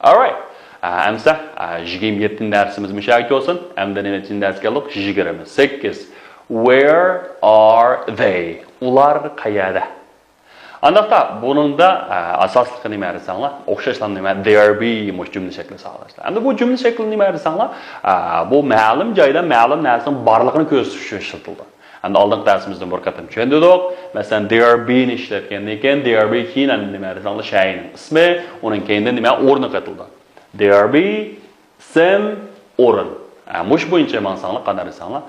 Alright. Әмсә, 27 дәрсіміз мүшәк olsun. Әмді неметін дәрс келдік, 28. Where are they? Ular qayada? Andaqda bunun da asaslıq nima desanlar, oxşaşlan nima there be muş cümle şekli sağlaşlar. Endi bu cümle şekli nima desanlar, bu ma'lum joyda ma'lum narsaning borligini ko'rsatish uchun ishlatildi. Endi oldingi darsimizda bir qatam tushundik. Masalan, there be ni ishlatgandan keyin there be keyin nima desanlar, shayning ismi, uning keyinda nima o'rni qatildi. There be sim o'rin. Mush bo'yicha mansanlar qanday desanlar,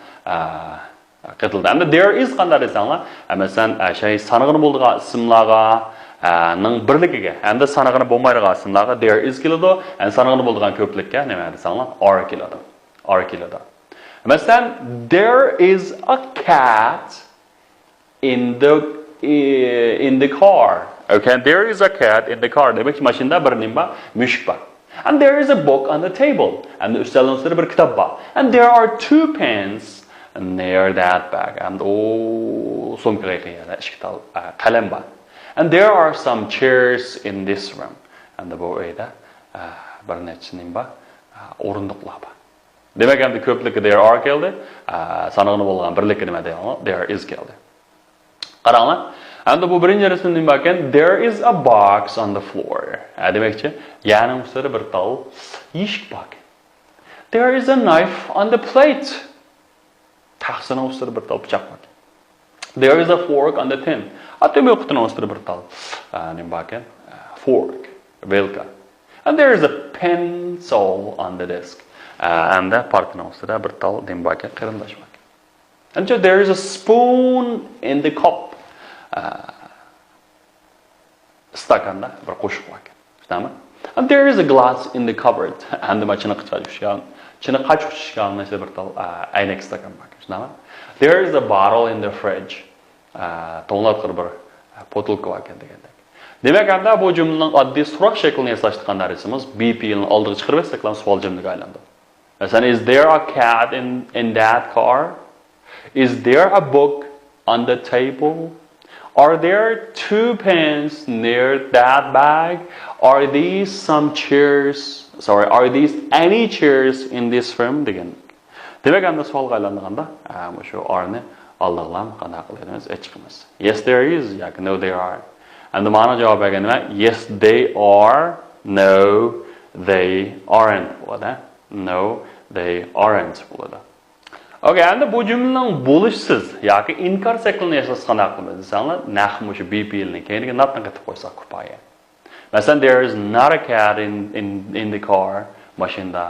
qatildi. Endi there is qanday desanlar, masalan, shay sanig'ini bo'ldigan ismlarga ning birligiga, endi sanig'ini bo'lmaydigan ismlarga there is keladi, endi sanig'ini bo'ldigan ko'plikka nima desanlar, are keladi. Are keladi. Masalan, there is a cat in the car. Okay, there is a cat in the car. Demek mashinada bir nima mushuk bor. And there is a book on the table. And üstelden üstüne bir kitap var. And there are 2 pens near that bag. And sumkaga qiyada ishqital qalam bor. And there are some chairs in this room. And bu uyda bir necha nim bor, o'rindiqlar bor. Demek endi ko'pligi there are keldi. Sanog'ini bo'lgan birligi nima deydi? There is keldi. Qaranglar. Endi bu birinchi rasmda nima ekan? There is a box on the floor. Demakchi, yana ustida bir tal eshik bor. There is a knife on the plate. Taqsini ustida bir tal pichoq bor. There is a fork on the tin. Atemi o'qitini ustida bir tal nima bor ekan? Fork, velka. And there is a pencil on the desk. And the partini ustida bir tal nima bor ekan? Qarindosh bor. And so there is a spoon in the cup. Stakanda bir qo'shiq bor ekan. Tamam? And there is a glass in the cupboard. And the chini qachishgan, chini qachishgan narsa bir tal aynak stakan bor ekan. Tamam? There is a bottle in the fridge. To'nlatqir bir botulka bor ekan degandek. Demak, endi bu jumlaning oddiy so'roq shaklini yaslashtirgan narsamiz BP'ni oldiga chiqarib saklan savol jumlaga aylandi. Masalan, is there a cat in that car? Is there a book on the table? Are there 2 pens near that bag? Are these some chairs? Sorry, are these any chairs in this room? Degan. Demek endi savolga aylandiganda, shu arni Allah'lam qanday qilamiz? Aytamiz. Yes, there is. Yoki no, there are. Endi ma'no javob bergan nima? Yes, they are. No, they aren't. Bo'ladi. No, they aren't. Bo'ladi. Okay, endi bu jumlaning bo'lishsiz yoki inkor shaklini yashash qanday qilamiz desanlar, nahmu shu BP'ni keyinga natni qilib qo'ysak kifoya. Masalan, there is not a cat in the car. Mashinada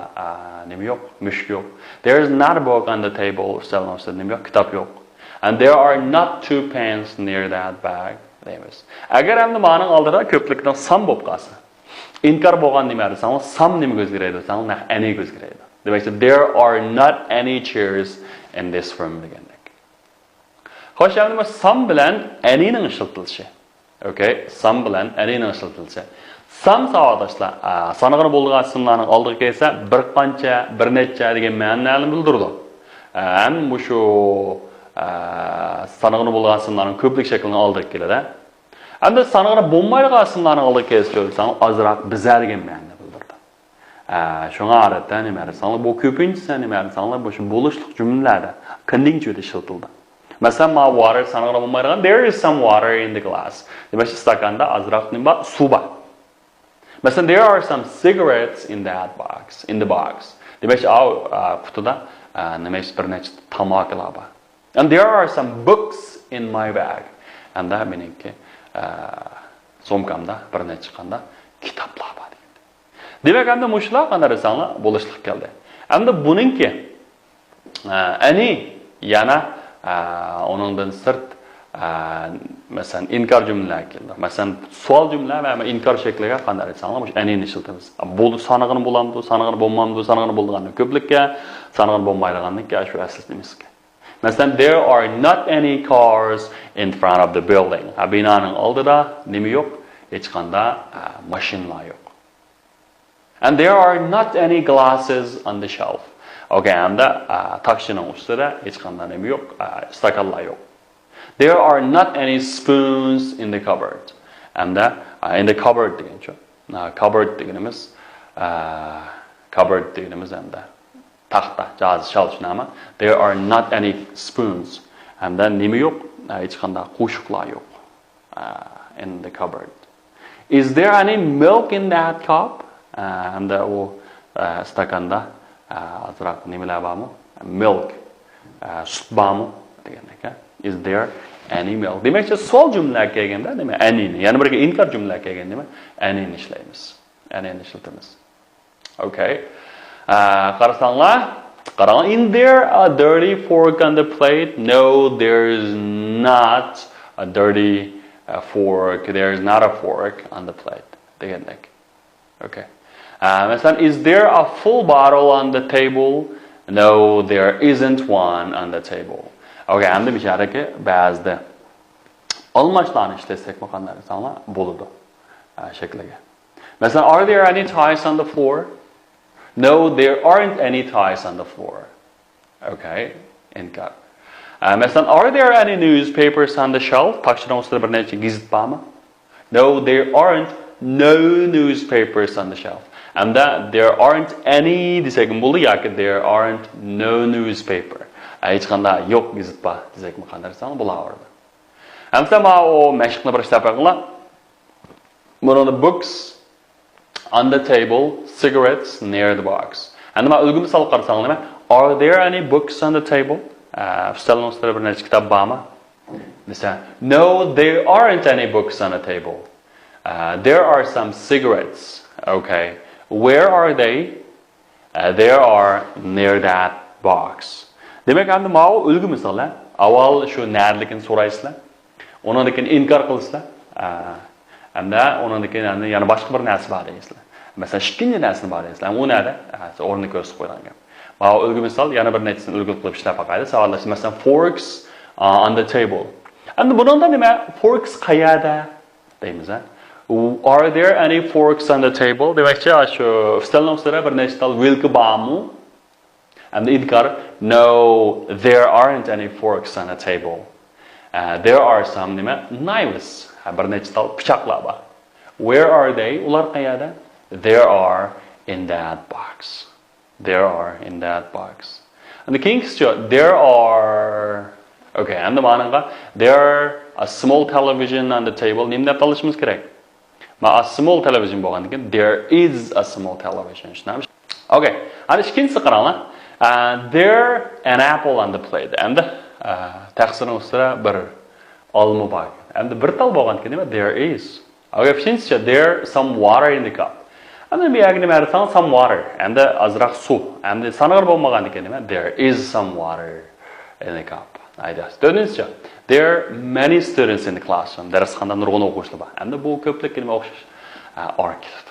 nima yo'q, mushuk yo'q. There is not a book on the table. Ustaldan nima yo'q, kitob yo'q. And there are not 2 pens near that bag. Deymiz. Agar endi ma'noning oldida ko'plikdan some bo'lib qolsa, inkor bo'lgan nima desanlar, some nima o'zgaradi desanlar, any o'zgaradi. Demek ki there are not any chairs in this room degandek. Xo'sh, endi some bilan any ning ishlatilishi. Okay, some bilan any ning ishlatilishi. Some savodashlar sanig'ini bo'lgan ismlarning oldiga kelsa, bir qancha, bir necha degan ma'noni bildirdi. Ham bu shu sanig'ini bo'lgan ismlarning ko'plik shaklini oldiga keladi. Endi sanig'ini bo'lmaydigan ismlarning oldiga kelsa, ozroq bizar degan ma'no. Şuna adatda nima desanlar, bu ko'pinchisi nima desanlar, bu shu bo'lishliq jumlalarda kondinktivda ishlatildi. Masalan, ma water sanig'ini bo'lmaydigan, there is some water in the glass. Demak, stakanda ozroq nima suv bor. Masalan, there are some cigarettes in that box, in the box. Demak, qutida nima bir necha tamoqlar bor. And there are some books in my bag. Anda meniki so'mkamda bir necha qanda kitoblar bor. Demek endi mushlar qanday desanlar, bo'lishliq keldi. Endi buningki ani yana onundan sırt masalan inkor jumlalar keldi. Masalan, savol jumla va inkor shakliga qanday desanlar, mush ani ishlatamiz. Bu sanig'ini bo'lamdi, sanig'ini bo'lmamdi, sanig'ini bo'lganini ko'plikka, sanig'ini bo'lmaydiganlikka shu asl nimasiga. Masalan, there are not any cars in front of the building. Binoning oldida nima yo'q? Hech qanday mashinalar yo'q. And there are not any glasses on the shelf. Okay, anda takshining ustida hech qanday nima yo'q, stakanlar yo'q. There are not any spoons in the cupboard. Anda in the cupboard degancha. Cupboard deganimiz cupboard deyimiz hamda taxta jazı çalışnama. There are not any spoons. Hamda nima yo'q? Hech qanday qo'shiqlar yo'q. In the cupboard. Is there any milk in that cup? Hamda u stakanda azroq nimalar bormi? Milk. Sut bormi degandek. Is there any milk? Demakchi savol jumla kelganda nima? Anyni. Ya'ni birga inkor jumla kelganda nima? Anyni ishlaymiz. Anyni ishlatamiz. Okay. Qarang, in there a dirty fork on the plate? No, there's not a dirty fork. There's not a fork on the plate. Degandek. Okay. Is there a full bottle on the table? No, there isn't one on the table. Okay, endi bisharaki ba'zida almashlarni ishlasak qanday insonlar bo'ladi shakliga. Masalan, are there any ties on the floor? No, there aren't any ties on the floor. Okay, inkor. Masalan, are there any newspapers on the shelf? Taqshirning ustida bir necha gazet bormi? No, there aren't no newspapers on the shelf. And that there aren't any desak bo'ldi yoki there aren't no newspaper. Hech qanday yo'q gazet bor desak qanday san bo'laveradi. Hamda o mashqni bir ishlab qilinglar. One of the books on the table, cigarettes near the box. And ma ulgu misol qarasang nima? Are there any books on the table? Stolning ustida bir necha kitob bormi? Desa, no, there aren't any books on the table. There are some cigarettes. Okay. Where are they? They are near that box. Demak, endi mana ulgu misollar. Avval shu narlikni so'raysizlar. Undan keyin inkor qilasizlar. Hamda undan keyin endi yana boshqa bir narsa bor deysizlar. Masalan, ikkinchi narsani bor deysizlar. U nada? O'rniga ko'rsatib qo'yilgan. Mana ulgu misol yana bir nechasini ulgu qilib ishlab baqaydi. Savollar, masalan, forks on the table. Endi bundan nima? Forks qayerda deymiz, Are there any forks on the table? Demakchi, shu stolning ustida bir nechta vilka bormi? And inkor, no, there aren't any forks on the table. There are some knives. Bir nechta pichoqlar bor. Where are they? Ular qayerda? There are in that box. There are in that box. And the king's there are. Okay, and the mananga there a small television on the table. Nimda qilishimiz kerak? A small television bo'lgandan keyin there is a small television. Okay, ana ikkinchisi qaranglar. There an apple on the plate. And taqsirning ustida bir olma bor. And bir tal bo'lgandan keyin nima? There is. Okay, ikkinchisi there some water in the cup. And then buyog'i nima desang some water. And azroq suv. And sanag'ir bo'lmagandan keyin nima? There is some water in the cup. To'rtinchi, there are many students in the classroom. Darsxonada nurg'un o'quvchilar bor. Endi bu ko'plik nima o'xshash? Orkid.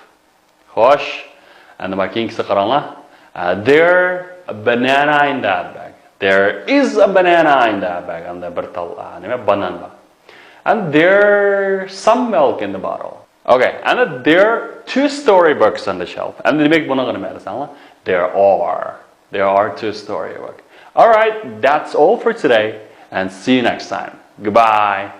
Xo'sh, endi mana keyingisi qaranglar. There a banana in that bag. There is a banana in that bag. And bir tal nima banan bor. And there's some milk in the bottle. Okay, and there are two storybooks on the shelf. And demak buni nima desanglar? There are two storybooks. All right, that's all for today, and see you next time. Goodbye.